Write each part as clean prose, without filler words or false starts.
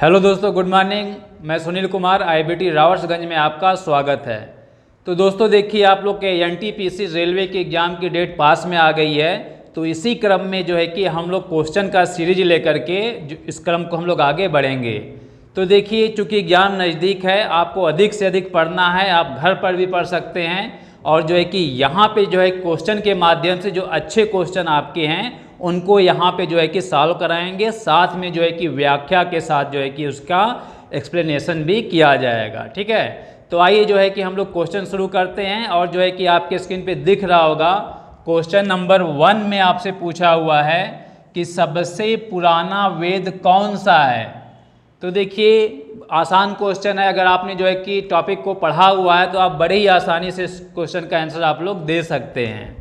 Hello दोस्तों, good morning. मैं Sunil Kumar, IBT रावर्सगंज में आपका स्वागत है। तो दोस्तों देखिए, आप लोग के एनटीपीसी रेलवे के एग्ज़ाम की डेट पास में आ गई है। तो इसी क्रम में जो है कि हम लोग क्वेश्चन का सीरीज लेकर के इस क्रम को हम लोग आगे बढ़ेंगे। तो देखिए, चूँकि एग्ज़ाम नज़दीक है, आपको अधिक से अधिक पढ़ना है। आप घर पर भी पढ़ सकते हैं और जो है कि यहाँ पे जो है क्वेश्चन के माध्यम से जो अच्छे क्वेश्चन आपके हैं उनको यहाँ पे जो है कि सॉल्व कराएंगे, साथ में जो है कि व्याख्या के साथ जो है कि उसका एक्सप्लेनेशन भी किया जाएगा। ठीक है, तो आइए जो है कि हम लोग क्वेश्चन शुरू करते हैं। और जो है कि आपके स्क्रीन पे दिख रहा होगा, क्वेश्चन नंबर 1 में आपसे पूछा हुआ है कि सबसे पुराना वेद कौन सा है। तो देखिए, आसान क्वेश्चन है। अगर आपने जो है कि टॉपिक को पढ़ा हुआ है तो आप बड़े ही आसानी से इस क्वेश्चन का आंसर आप लोग दे सकते हैं।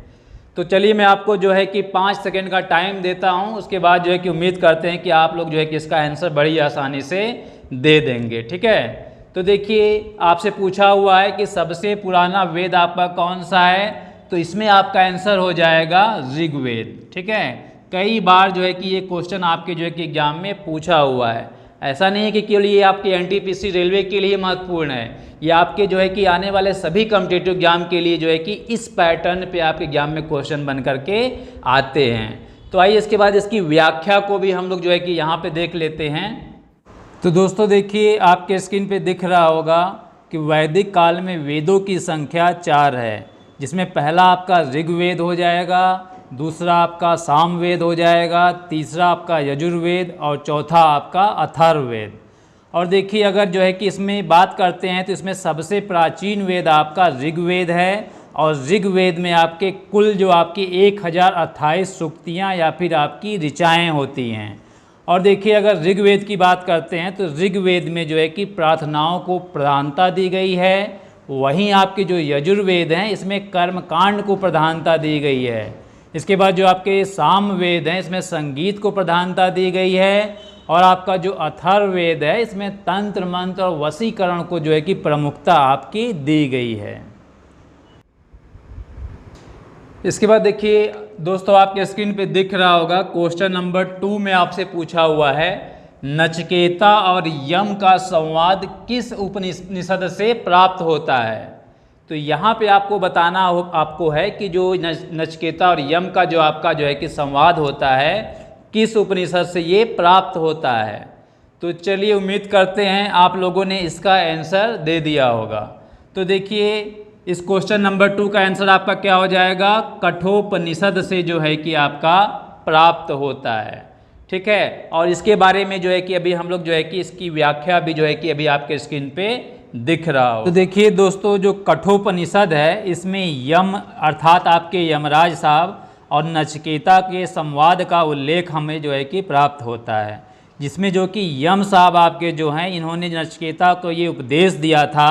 तो चलिए, मैं आपको जो है कि 5 सेकंड का टाइम देता हूं। उसके बाद जो है कि उम्मीद करते हैं कि आप लोग जो है कि इसका आंसर बड़ी आसानी से दे देंगे। ठीक है, तो देखिए, आपसे पूछा हुआ है कि सबसे पुराना वेद आपका कौन सा है। तो इसमें आपका आंसर हो जाएगा ऋग्वेद। ठीक है, कई बार जो है कि ये क्वेश्चन आपके जो है कि एग्जाम में पूछा हुआ है। ऐसा नहीं है कि केवल ये आपके एनटीपीसी रेलवे के लिए महत्वपूर्ण है, ये आपके जो है कि आने वाले सभी कॉम्पिटिटिव एग्जाम के लिए जो है कि इस पैटर्न पे आपके एग्जाम में क्वेश्चन बन करके आते हैं। तो आइए इसके बाद इसकी व्याख्या को भी हम लोग जो है कि यहाँ पे देख लेते हैं। तो दोस्तों देखिए, आपके स्क्रीन पे दिख रहा होगा कि वैदिक काल में वेदों की संख्या 4 है, जिसमें पहला आपका ऋग्वेद हो जाएगा, दूसरा आपका सामवेद हो जाएगा, तीसरा आपका यजुर्वेद और चौथा आपका अथर्ववेद। और देखिए, अगर जो है कि इसमें बात करते हैं तो इसमें सबसे प्राचीन वेद आपका ऋग्वेद है। और ऋग्वेद में आपके कुल जो आपकी 1028 सूक्तियाँ या फिर आपकी ऋचाएँ होती हैं। और देखिए, अगर ऋग्वेद की बात करते हैं तो ऋग्वेद में जो है कि प्रार्थनाओं को प्रधानता दी गई है। वहीं आपके जो यजुर्वेद हैं इसमें कर्मकांड को प्रधानता दी गई है। इसके बाद जो आपके सामवेद हैं इसमें संगीत को प्रधानता दी गई है। और आपका जो अथर्ववेद है इसमें तंत्र मंत्र और वशीकरण को जो है कि प्रमुखता आपकी दी गई है। इसके बाद देखिए दोस्तों, आपके स्क्रीन पे दिख रहा होगा, क्वेश्चन नंबर 2 में आपसे पूछा हुआ है नचिकेता और यम का संवाद किस उपनिषद से प्राप्त होता है। तो यहाँ पे आपको बताना आपको है कि जो नचिकेता और यम का जो आपका जो है कि संवाद होता है किस उपनिषद से ये प्राप्त होता है। तो चलिए, उम्मीद करते हैं आप लोगों ने इसका आंसर दे दिया होगा। तो देखिए, इस क्वेश्चन नंबर 2 का आंसर आपका क्या हो जाएगा, कठोपनिषद से जो है कि आपका प्राप्त होता है। ठीक है, और इसके बारे में जो है कि अभी हम लोग जो है कि इसकी व्याख्या भी जो है कि अभी आपके स्क्रीन पे दिख रहा हो। तो देखिए दोस्तों, जो कठोपनिषद है इसमें यम अर्थात आपके यमराज साहब और नचिकेता के संवाद का उल्लेख हमें जो है कि प्राप्त होता है, जिसमें जो कि यम साहब आपके जो हैं इन्होंने नचिकेता को ये उपदेश दिया था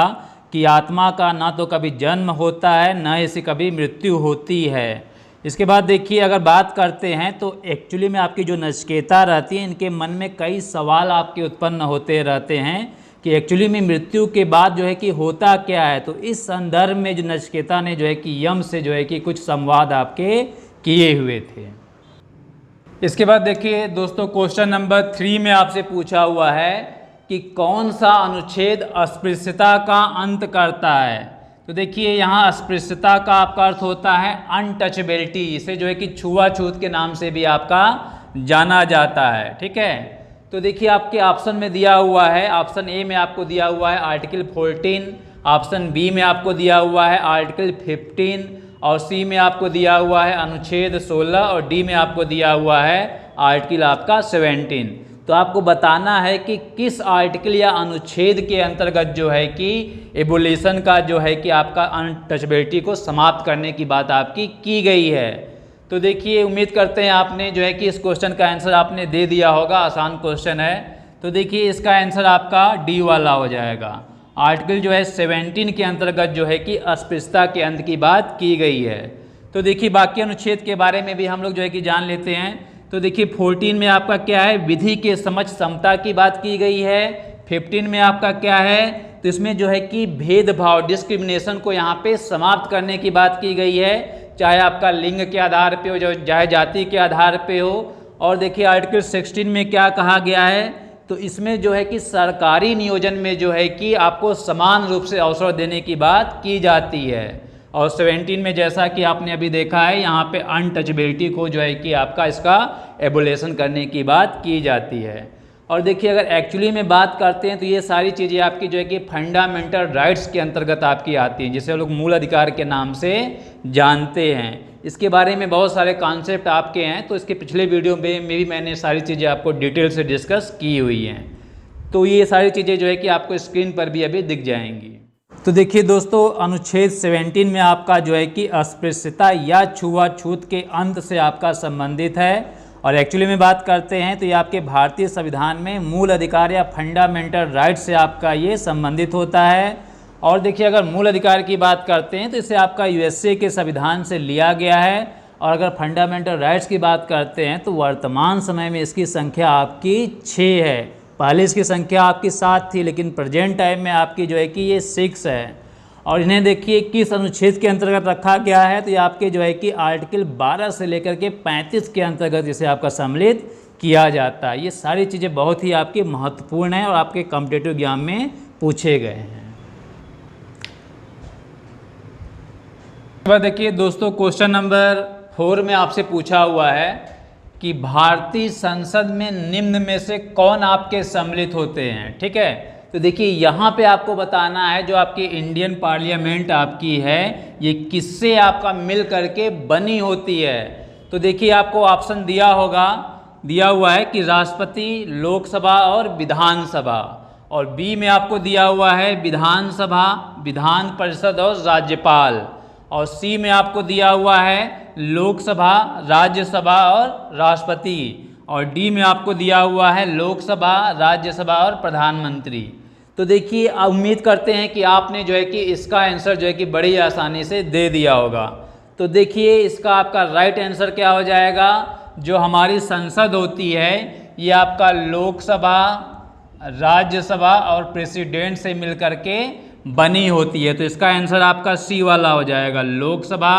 कि आत्मा का ना तो कभी जन्म होता है न इसे कभी मृत्यु होती है। इसके बाद देखिए, अगर बात करते हैं तो एक्चुअली में आपकी जो नचिकेता रहती है इनके मन में कई सवाल आपके उत्पन्न होते रहते हैं कि एक्चुअली में मृत्यु के बाद जो है कि होता क्या है। तो इस संदर्भ में जो नचिकेता ने जो है कि यम से जो है कि कुछ संवाद आपके किए हुए थे। इसके बाद देखिए दोस्तों, क्वेश्चन नंबर 3 में आपसे पूछा हुआ है कि कौन सा अनुच्छेद अस्पृश्यता का अंत करता है। तो देखिए, यहाँ अस्पृश्यता का आपका अर्थ होता है अनटचेबिलिटी, इसे जो है कि छुआछूत के नाम से भी आपका जाना जाता है। ठीक है, तो देखिए आपके ऑप्शन में दिया हुआ है, ऑप्शन ए में आपको दिया हुआ है आर्टिकल 14, ऑप्शन बी में आपको दिया हुआ है आर्टिकल 15 और सी में आपको दिया हुआ है अनुच्छेद 16 और डी में आपको दिया हुआ है आर्टिकल आपका 17। तो आपको बताना है कि किस आर्टिकल या अनुच्छेद के अंतर्गत जो है कि एबोलिशन का जो है कि आपका अनटचेबिलिटी को समाप्त करने की बात आपकी की गई है। तो देखिए, उम्मीद करते हैं आपने जो है कि इस क्वेश्चन का आंसर आपने दे दिया होगा। आसान क्वेश्चन है। तो देखिए, इसका आंसर आपका डी वाला हो जाएगा। आर्टिकल जो है 17 के अंतर्गत जो है कि अस्पृश्यता के अंत की बात की गई है। तो देखिए, बाकी अनुच्छेद के बारे में भी हम लोग जो है कि जान लेते हैं। तो देखिए, 14 में आपका क्या है, विधि के समझ समता की बात की गई है। 15 में आपका क्या है, तो इसमें जो है कि भेदभाव डिस्क्रिमिनेशन को यहाँ पे समाप्त करने की बात की गई है, चाहे आपका लिंग के आधार पे हो, चाहे जाति के आधार पे हो। और देखिए, आर्टिकल 16 में क्या कहा गया है तो इसमें जो है कि सरकारी नियोजन में जो है कि आपको समान रूप से अवसर देने की बात की जाती है। और 17 में जैसा कि आपने अभी देखा है, यहाँ पे अनटचेबिलिटी को जो है कि आपका इसका एबोलेशन करने की बात की जाती है। और देखिए अगर एक्चुअली में बात करते हैं तो ये सारी चीज़ें आपकी जो है कि फंडामेंटल राइट्स के अंतर्गत आपकी आती हैं, जिसे हम लोग मूल अधिकार के नाम से जानते हैं। इसके बारे में बहुत सारे कॉन्सेप्ट आपके हैं, तो इसके पिछले वीडियो में भी मैंने सारी चीज़ें आपको डिटेल से डिस्कस की हुई हैं। तो ये सारी चीज़ें जो है कि आपको स्क्रीन पर भी अभी दिख जाएंगी। तो देखिए दोस्तों, अनुच्छेद 17 में आपका जो है कि अस्पृश्यता या छुआछूत के अंत से आपका संबंधित है। और एक्चुअली में बात करते हैं तो ये आपके भारतीय संविधान में मूल अधिकार या फंडामेंटल राइट से आपका ये संबंधित होता है। और देखिए अगर मूल अधिकार की बात करते हैं तो इसे आपका यूएसए के संविधान से लिया गया है। और अगर फंडामेंटल राइट्स की बात करते हैं तो वर्तमान समय में इसकी संख्या आपकी 6 है। पहले इसकी संख्या आपकी 7 थी, लेकिन प्रेजेंट टाइम में आपकी जो है कि ये 6 है। और इन्हें देखिए किस अनुच्छेद के अंतर्गत रखा गया है, तो ये आपके जो है कि आर्टिकल 12 से लेकर के 35 के अंतर्गत इसे आपका सम्मिलित किया जाता है। ये सारी चीज़ें बहुत ही आपकी महत्वपूर्ण हैं और आपके कॉम्पिटिटिव एग्जाम में पूछे गए हैं। देखिए दोस्तों, क्वेश्चन नंबर 4 में आपसे पूछा हुआ है कि भारतीय संसद में निम्न में से कौन आपके सम्मिलित होते हैं। ठीक है, तो देखिए यहाँ पे आपको बताना है जो आपकी इंडियन पार्लियामेंट आपकी है ये किससे आपका मिल करके बनी होती है। तो देखिए आपको ऑप्शन दिया हुआ है कि राष्ट्रपति, लोकसभा और विधानसभा। और बी में आपको दिया हुआ है विधानसभा, विधान परिषद और राज्यपाल। और सी में आपको दिया हुआ है लोकसभा, राज्यसभा और राष्ट्रपति। और डी में आपको दिया हुआ है लोकसभा, राज्यसभा और प्रधानमंत्री। तो देखिए उम्मीद करते हैं कि आपने जो है कि इसका आंसर जो है कि बड़ी आसानी से दे दिया होगा। तो देखिए इसका आपका राइट आंसर क्या हो जाएगा, जो हमारी संसद होती है ये आपका लोकसभा, राज्यसभा और प्रेसिडेंट से मिलकर के बनी होती है। तो इसका आंसर आपका सी वाला हो जाएगा, लोकसभा,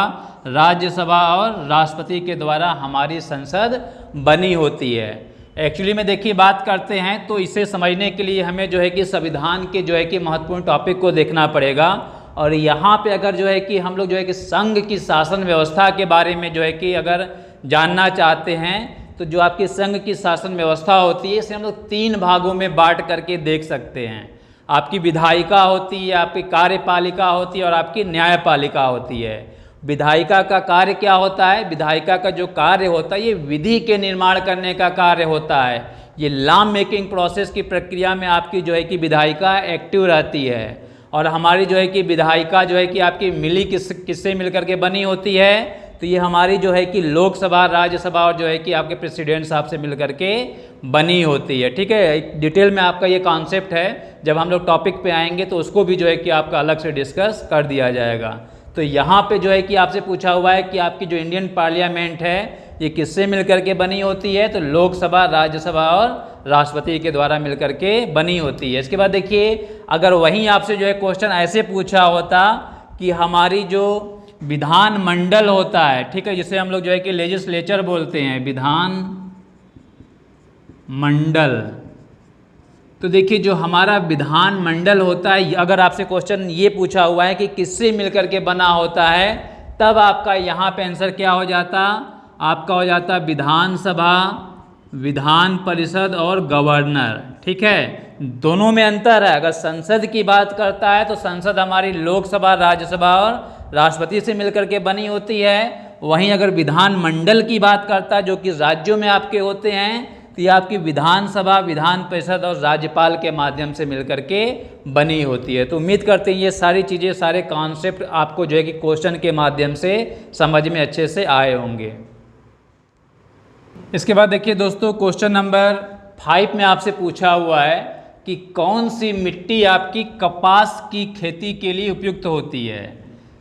राज्यसभा और राष्ट्रपति के द्वारा हमारी संसद बनी होती है। एक्चुअली में देखिए बात करते हैं तो इसे समझने के लिए हमें जो है कि संविधान के जो है कि महत्वपूर्ण टॉपिक को देखना पड़ेगा। और यहाँ पे अगर जो है कि हम लोग जो है कि संघ की शासन व्यवस्था के बारे में जो है कि अगर जानना चाहते हैं तो जो आपकी संघ की शासन व्यवस्था होती है इसे हम लोग 3 भागों में बांट करके देख सकते हैं। आपकी विधायिका होती है, आपकी कार्यपालिका होती है और आपकी न्यायपालिका होती है। विधायिका का कार्य क्या होता है, विधायिका का जो कार्य होता है ये विधि के निर्माण करने का कार्य होता है। ये लॉ मेकिंग प्रोसेस की प्रक्रिया में आपकी जो है कि विधायिका एक्टिव रहती है। और हमारी जो है कि विधायिका जो है कि आपकी मिली किससे मिलकर के बनी होती है, तो ये हमारी जो है कि लोकसभा, राज्यसभा और जो है कि आपके प्रेसिडेंट साहब से मिलकर के बनी होती है। ठीक है, डिटेल में आपका ये कॉन्सेप्ट है, जब हम लोग टॉपिक पे आएंगे तो उसको भी जो है कि आपका अलग से डिस्कस कर दिया जाएगा। तो यहाँ पे जो है कि आपसे पूछा हुआ है कि आपकी जो इंडियन पार्लियामेंट है ये किससे मिलकर के बनी होती है, तो लोकसभा, राज्यसभा और राष्ट्रपति के द्वारा मिलकर के बनी होती है। इसके बाद देखिए अगर वहीं आपसे जो है क्वेश्चन ऐसे पूछा होता कि हमारी जो विधान मंडल होता है, ठीक है, जिसे हम लोग जो है कि लेजिस्लेचर बोलते हैं, विधान मंडल। तो देखिए जो हमारा विधान मंडल होता है, अगर आपसे क्वेश्चन ये पूछा हुआ है कि किससे मिलकर के बना होता है, तब आपका यहाँ पे आंसर क्या हो जाता, आपका हो जाता विधानसभा, विधान परिषद और गवर्नर। ठीक है, दोनों में अंतर है। अगर संसद की बात करता है तो संसद हमारी लोकसभा, राज्यसभा और राष्ट्रपति से मिलकर के बनी होती है। वहीं अगर विधान मंडल की बात करता है जो कि राज्यों में आपके होते हैं, तो ये आपकी विधानसभा, विधान परिषद और राज्यपाल के माध्यम से मिलकर के बनी होती है। तो उम्मीद करते हैं ये सारी चीज़ें, सारे कॉन्सेप्ट आपको जो है कि क्वेश्चन के माध्यम से समझ में अच्छे से आए होंगे। इसके बाद देखिए दोस्तों, क्वेश्चन नंबर 5 में आपसे पूछा हुआ है कि कौन सी मिट्टी आपकी कपास की खेती के लिए उपयुक्त होती है।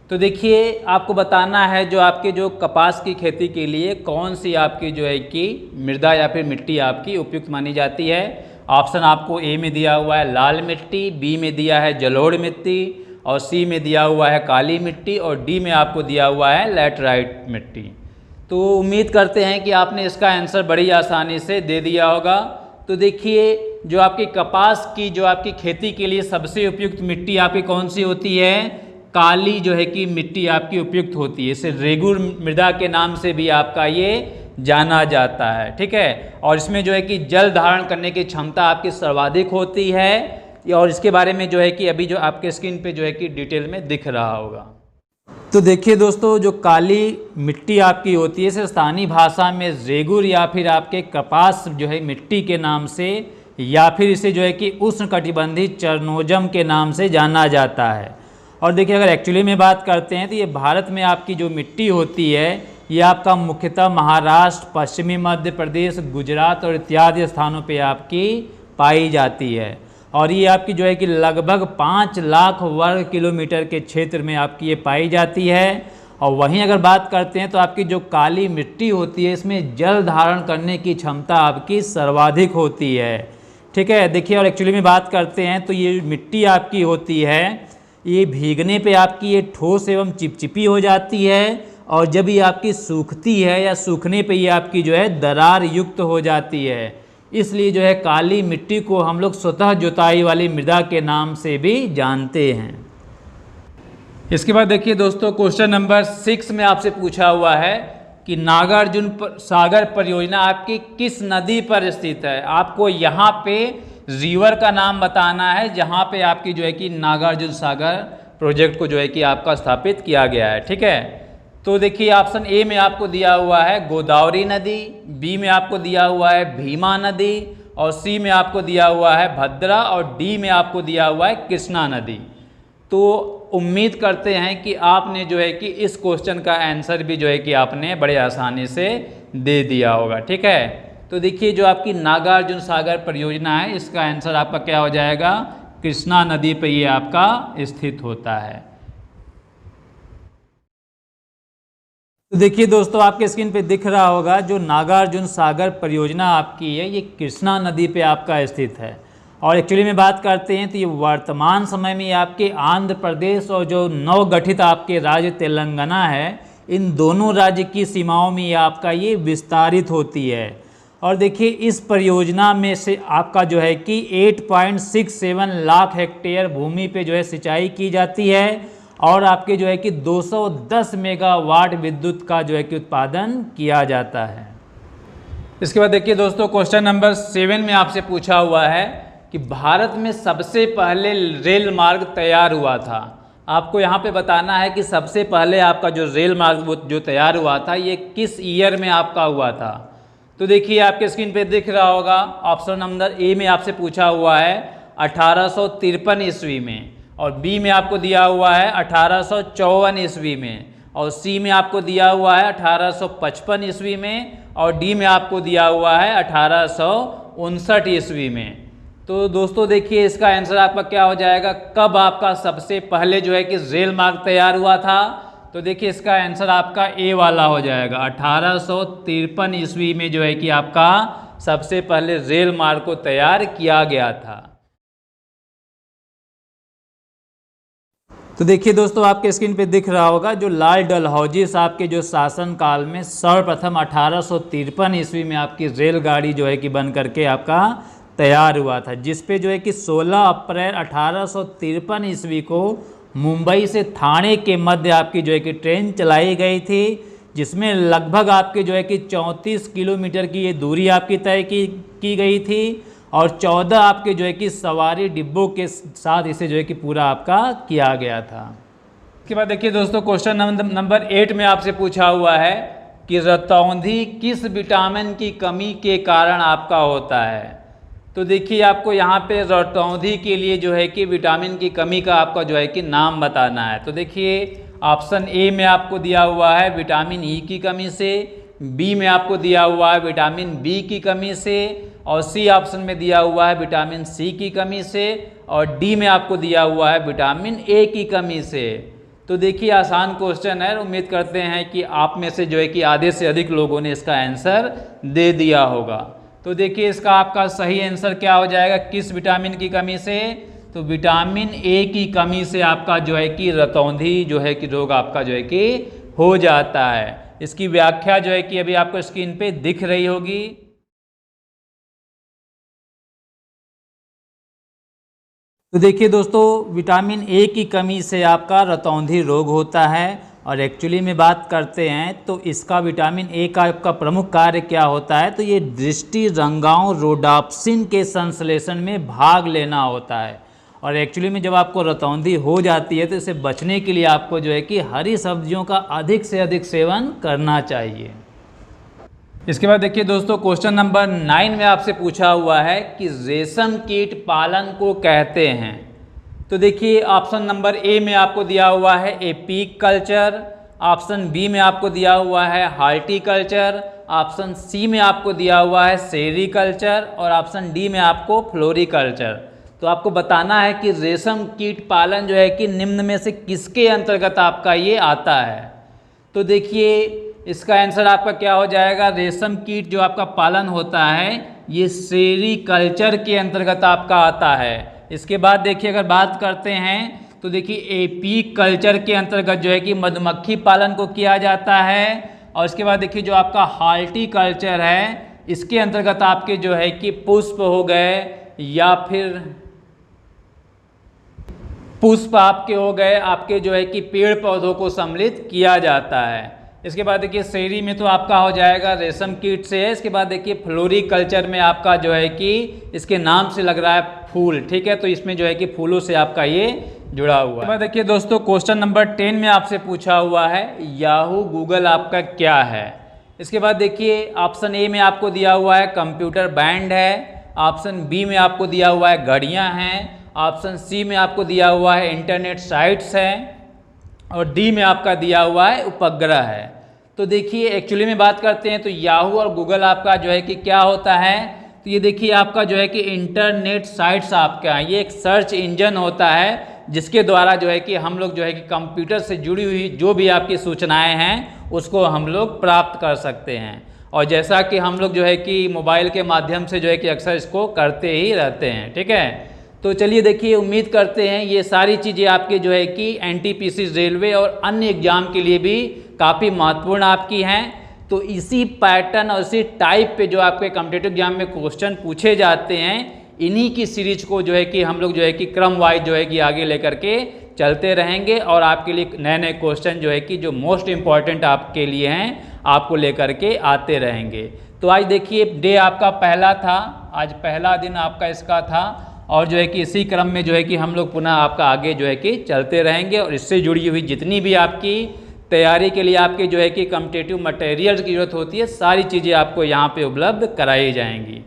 तो देखिए आपको बताना है जो आपके जो कपास की खेती के लिए कौन सी आपकी जो है कि मृदा या फिर मिट्टी आपकी उपयुक्त मानी जाती है। ऑप्शन आपको ए में दिया हुआ है लाल मिट्टी, बी में दिया है जलोढ़ मिट्टी और सी में दिया हुआ है काली मिट्टी और डी में आपको दिया हुआ है लैटराइट मिट्टी। तो उम्मीद करते हैं कि आपने इसका आंसर बड़ी आसानी से दे दिया होगा। तो देखिए जो आपकी कपास की जो आपकी खेती के लिए सबसे उपयुक्त मिट्टी आपकी कौन सी होती है, काली जो है कि मिट्टी आपकी उपयुक्त होती है। इसे रेगुर मृदा के नाम से भी आपका ये जाना जाता है, ठीक है। और इसमें जो है कि जल धारण करने की क्षमता आपकी सर्वाधिक होती है, और इसके बारे में जो है कि अभी जो आपके स्क्रीन पे जो है कि डिटेल में दिख रहा होगा। तो देखिए दोस्तों, जो काली मिट्टी आपकी होती है इसे स्थानीय भाषा में रेगुर या फिर आपके कपास जो है मिट्टी के नाम से, या फिर इसे जो है कि उष्णकटिबंधीय चरनोजम के नाम से जाना जाता है। और देखिए अगर एक्चुअली में बात करते हैं तो ये भारत में आपकी जो मिट्टी होती है ये आपका मुख्यतः महाराष्ट्र, पश्चिमी मध्य प्रदेश, गुजरात और इत्यादि स्थानों पे आपकी पाई जाती है। और ये आपकी जो है कि लगभग 5 लाख वर्ग किलोमीटर के क्षेत्र में आपकी ये पाई जाती है। और वहीं अगर बात करते हैं तो आपकी जो काली मिट्टी होती है इसमें जल धारण करने की क्षमता आपकी सर्वाधिक होती है, ठीक है। देखिए और एक्चुअली में बात करते हैं तो ये मिट्टी आपकी होती है, ये भीगने पे आपकी ये ठोस एवं चिपचिपी हो जाती है, और जब ये आपकी सूखती है या सूखने पे ये आपकी जो है दरार युक्त हो जाती है। इसलिए जो है काली मिट्टी को हम लोग स्वतः जुताई वाली मृदा के नाम से भी जानते हैं। इसके बाद देखिए दोस्तों, क्वेश्चन नंबर 6 में आपसे पूछा हुआ है कि नागार्जुन सागर परियोजना आपकी किस नदी पर स्थित है। आपको यहाँ पे रिवर का नाम बताना है जहाँ पे आपकी जो है कि नागार्जुन सागर प्रोजेक्ट को जो है कि आपका स्थापित किया गया है, ठीक है। तो देखिए ऑप्शन ए में आपको दिया हुआ है गोदावरी नदी, बी में आपको दिया हुआ है भीमा नदी, और सी में आपको दिया हुआ है भद्रा, और डी में आपको दिया हुआ है कृष्णा नदी। तो उम्मीद करते हैं कि आपने जो है कि इस क्वेश्चन का आंसर भी जो है कि आपने बड़े आसानी से दे दिया होगा, ठीक है। तो देखिए जो आपकी नागार्जुन सागर परियोजना है इसका आंसर आपका क्या हो जाएगा, कृष्णा नदी पे ये आपका स्थित होता है। तो देखिए दोस्तों, आपके स्क्रीन पे दिख रहा होगा जो नागार्जुन सागर परियोजना आपकी है ये कृष्णा नदी पे आपका स्थित है। और एक्चुअली में बात करते हैं तो ये वर्तमान समय में आपके आंध्र प्रदेश और जो नवगठित आपके राज्य तेलंगाना है इन दोनों राज्य की सीमाओं में ये आपका ये विस्तारित होती है। और देखिए इस परियोजना में से आपका जो है कि 8.67 लाख हेक्टेयर भूमि पे जो है सिंचाई की जाती है, और आपके जो है कि 210 मेगावाट विद्युत का जो है कि उत्पादन किया जाता है। इसके बाद देखिए दोस्तों, क्वेश्चन नंबर 7 में आपसे पूछा हुआ है कि भारत में सबसे पहले रेल मार्ग तैयार हुआ था। आपको यहाँ पे बताना है कि सबसे पहले आपका जो रेल मार्ग जो तैयार हुआ था ये किस ईयर में आपका हुआ था। तो देखिए आपके स्क्रीन पे दिख रहा होगा, ऑप्शन नंबर ए में आपसे पूछा हुआ है 1853 ईस्वी में, और बी में आपको दिया हुआ है 1854 ईस्वी में, और सी में आपको दिया हुआ है 1855 ईस्वी में, और डी में आपको दिया हुआ है 1859 ईस्वी में। तो दोस्तों देखिए इसका आंसर आपका क्या हो जाएगा, कब आपका सबसे पहले जो है कि रेल मार्ग तैयार हुआ था। तो देखिए इसका आंसर आपका ए वाला हो जाएगा, 1853 ईस्वी में जो है कि आपका सबसे पहले रेल मार्ग को तैयार किया गया था। तो देखिए दोस्तों, आपके स्क्रीन पे दिख रहा होगा जो लाल डलहौजी साहब के जो शासन काल में सर्वप्रथम 1853 ईस्वी में आपकी रेलगाड़ी जो है कि बन करके आपका तैयार हुआ था, जिस पे जो है कि 16 अप्रैल 1853 ईस्वी को मुंबई से ठाणे के मध्य आपकी जो है कि ट्रेन चलाई गई थी, जिसमें लगभग आपके जो है कि 34 किलोमीटर की ये दूरी आपकी तय की गई थी, और 14 आपके जो है कि सवारी डिब्बों के साथ इसे जो है कि पूरा आपका किया गया था। इसके बाद देखिए दोस्तों, क्वेश्चन नंबर 8 में आपसे पूछा हुआ है कि रतौंधी किस विटामिन की कमी के कारण आपका होता है। तो देखिए आपको यहाँ पे रतौंधी के लिए जो है कि विटामिन की कमी का आपका जो है कि नाम बताना है। तो देखिए ऑप्शन ए में आपको दिया हुआ है विटामिन ई की कमी से, बी में आपको दिया हुआ है विटामिन बी की कमी से, और सी ऑप्शन में दिया हुआ है विटामिन सी की कमी से, और डी में आपको दिया हुआ है विटामिन ए की कमी से। तो देखिए आसान क्वेश्चन है, उम्मीद करते हैं कि आप में से जो है कि आधे से अधिक लोगों ने इसका आंसर दे दिया होगा। तो देखिए इसका आपका सही आंसर क्या हो जाएगा, किस विटामिन की कमी से, तो विटामिन ए की कमी से आपका जो है कि रतौंधी जो है कि रोग आपका जो है कि हो जाता है। इसकी व्याख्या जो है कि अभी आपको स्क्रीन पे दिख रही होगी। तो देखिए दोस्तों, विटामिन ए की कमी से आपका रतौंधी रोग होता है। और एक्चुअली में बात करते हैं तो इसका विटामिन ए का आपका प्रमुख कार्य क्या होता है, तो ये दृष्टि रंगाओं रोडाप्सिन के संश्लेषण में भाग लेना होता है। और एक्चुअली में जब आपको रतौंधी हो जाती है तो इसे बचने के लिए आपको जो है कि हरी सब्जियों का अधिक से अधिक सेवन करना चाहिए। इसके बाद देखिए दोस्तों, क्वेश्चन नंबर 9 में आपसे पूछा हुआ है कि रेशम कीट पालन को कहते हैं। तो देखिए ऑप्शन नंबर ए में आपको दिया हुआ है एपीक कल्चर, ऑप्शन बी में आपको दिया हुआ है हार्टिकल्चर, ऑप्शन सी में आपको दिया हुआ है सेरीकल्चर और ऑप्शन डी में आपको फ्लोरिकल्चर। तो आपको बताना है कि रेशम कीट पालन जो है कि निम्न में से किसके अंतर्गत आपका ये आता है। तो देखिए इसका आंसर आपका क्या हो जाएगा, रेशम कीट जो आपका पालन होता है ये सेरीकल्चर के अंतर्गत आपका आता है। इसके बाद देखिए अगर बात करते हैं तो देखिए एपीक कल्चर के अंतर्गत जो है कि मधुमक्खी पालन को किया जाता है। और इसके बाद देखिए जो आपका हार्टिकल्चर है इसके अंतर्गत आपके जो है कि पुष्प हो गए या फिर पुष्प आपके हो गए, आपके जो है कि पेड़ पौधों को सम्मिलित किया जाता है। इसके बाद देखिए सेरी में तो आपका हो जाएगा रेशम कीट से है। इसके बाद देखिए फ्लोरिकल्चर में आपका जो है कि इसके नाम से लग रहा है फूल, ठीक है, तो इसमें जो है कि फूलों से आपका ये जुड़ा हुआ है। इसके बाद देखिए दोस्तों, क्वेश्चन नंबर 10 में आपसे पूछा हुआ है याहू गूगल आपका क्या है। इसके बाद देखिए ऑप्शन ए में आपको दिया हुआ है कंप्यूटर बैंड है, ऑप्शन बी में आपको दिया हुआ है घड़ियाँ हैं, ऑप्शन सी में आपको दिया हुआ है इंटरनेट साइट्स हैं और डी में आपका दिया हुआ है उपग्रह है। तो देखिए एक्चुअली में बात करते हैं तो याहू और गूगल आपका जो है कि क्या होता है, तो ये देखिए आपका जो है कि इंटरनेट साइट्स आपका ये एक सर्च इंजन होता है जिसके द्वारा जो है कि हम लोग जो है कि कंप्यूटर से जुड़ी हुई जो भी आपकी सूचनाएं हैं उसको हम लोग प्राप्त कर सकते हैं। और जैसा कि हम लोग जो है कि मोबाइल के माध्यम से जो है कि अक्सर इसको करते ही रहते हैं, ठीक है। तो चलिए देखिए, उम्मीद करते हैं ये सारी चीज़ें आपके जो है कि एनटीपीसी रेलवे और अन्य एग्जाम के लिए भी काफ़ी महत्वपूर्ण आपकी हैं। तो इसी पैटर्न और इसी टाइप पे जो आपके कॉम्पिटिटिव एग्जाम में क्वेश्चन पूछे जाते हैं, इन्हीं की सीरीज को जो है कि हम लोग जो है कि क्रम वाइज जो है कि आगे लेकर के चलते रहेंगे और आपके लिए नए नए क्वेश्चन जो है कि जो मोस्ट इम्पॉर्टेंट आपके लिए हैं आपको लेकर के आते रहेंगे। तो आज देखिए डे आपका पहला था, आज पहला दिन आपका इसका था और जो है कि इसी क्रम में जो है कि हम लोग पुनः आपका आगे जो है कि चलते रहेंगे और इससे जुड़ी हुई जितनी भी आपकी तैयारी के लिए आपके जो है कि कॉम्पिटिटिव मटेरियल्स की जरूरत होती है सारी चीज़ें आपको यहाँ पे उपलब्ध कराई जाएंगी।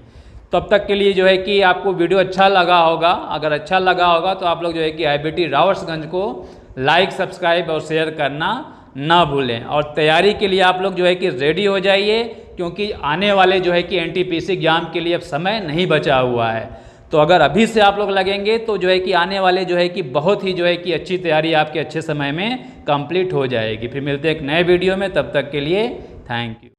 तब तक के लिए जो है कि आपको वीडियो अच्छा लगा होगा, अगर अच्छा लगा होगा तो आप लोग जो है कि IBT रावर्ट्सगंज को लाइक सब्सक्राइब और शेयर करना ना भूलें। और तैयारी के लिए आप लोग जो है कि रेडी हो जाइए क्योंकि आने वाले जो है कि NTPC एग्जाम के लिए अब समय नहीं बचा हुआ है। तो अगर अभी से आप लोग लगेंगे तो जो है कि आने वाले जो है कि बहुत ही जो है कि अच्छी तैयारी आपके अच्छे समय में कंप्लीट हो जाएगी। फिर मिलते हैं एक नए वीडियो में, तब तक के लिए थैंक यू।